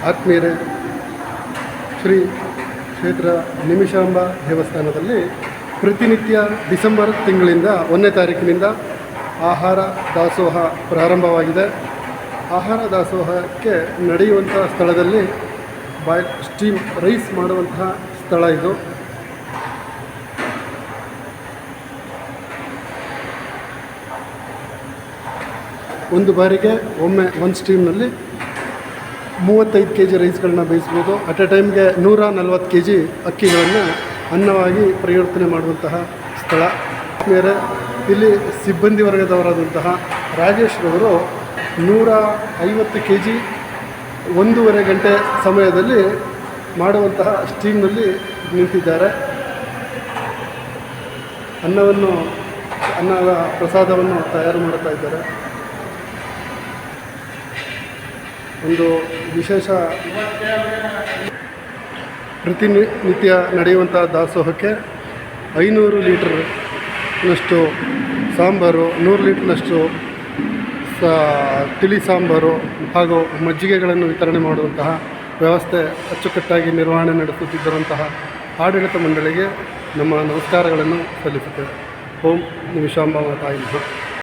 ಆತ್ಮೀಯರೇ, ಶ್ರೀ ಕ್ಷೇತ್ರ ನಿಮಿಷಾಂಬ ದೇವಸ್ಥಾನದಲ್ಲಿ ಪ್ರತಿನಿತ್ಯ ಡಿಸೆಂಬರ್ ತಿಂಗಳಿಂದ 1ನೇ ತಾರೀಕಿನಿಂದ ಆಹಾರ ದಾಸೋಹ ಪ್ರಾರಂಭವಾಗಿದೆ. ಆಹಾರ ದಾಸೋಹಕ್ಕೆ ನಡೆಯುವಂಥ ಸ್ಥಳದಲ್ಲಿ ಸ್ಟೀಮ್ ರೈಸ್ ಮಾಡುವಂತಹ ಸ್ಥಳ ಇದು. ಒಂದು ಬಾರಿಗೆ ಒಮ್ಮೆ ಒಂದು ಸ್ಟೀಮ್ನಲ್ಲಿ 35 kg ರೈಸ್ಗಳನ್ನ ಬೇಯಿಸ್ಬೋದು. ಅಟ್ ಎ ಟೈಮ್ಗೆ 140 kg ಅಕ್ಕಿಗಳನ್ನು ಅನ್ನವಾಗಿ ಪರಿವರ್ತನೆ ಮಾಡುವಂತಹ ಸ್ಥಳ. ಬೇರೆ ಇಲ್ಲಿ ಸಿಬ್ಬಂದಿ ವರ್ಗದವರಾದಂತಹ ರಾಜೇಶ್ ರವರು 150 kg 1.5 ಗಂಟೆ ಸಮಯದಲ್ಲಿ ಮಾಡುವಂತಹ ಸ್ಟೀಮ್ನಲ್ಲಿ ನಿಂತಿದ್ದಾರೆ. ಅನ್ನದ ಪ್ರಸಾದವನ್ನು ತಯಾರು ಮಾಡ್ತಾ ಇದ್ದಾರೆ. ಒಂದು ವಿಶೇಷ ಪ್ರತಿನಿತ್ಯ ನಡೆಯುವಂಥ ದಾಸೋಹಕ್ಕೆ 500 ಲೀಟರ್ನಷ್ಟು ಸಾಂಬಾರು, 100 ಲೀಟರ್ನಷ್ಟು ತಿಳಿ ಸಾಂಬಾರು ಹಾಗೂ ಮಜ್ಜಿಗೆಗಳನ್ನು ವಿತರಣೆ ಮಾಡುವಂತಹ ವ್ಯವಸ್ಥೆ ಅಚ್ಚುಕಟ್ಟಾಗಿ ನಿರ್ವಹಣೆ ನಡೆಸುತ್ತಿದ್ದಂತಹ ಆಡಳಿತ ಮಂಡಳಿಗೆ ನಮ್ಮ ನಮಸ್ಕಾರಗಳನ್ನು ಸಲ್ಲಿಸುತ್ತೇವೆ. ಓಂ ನಿಮಿಷಾಂಬ ಮಾತಾಯಿ.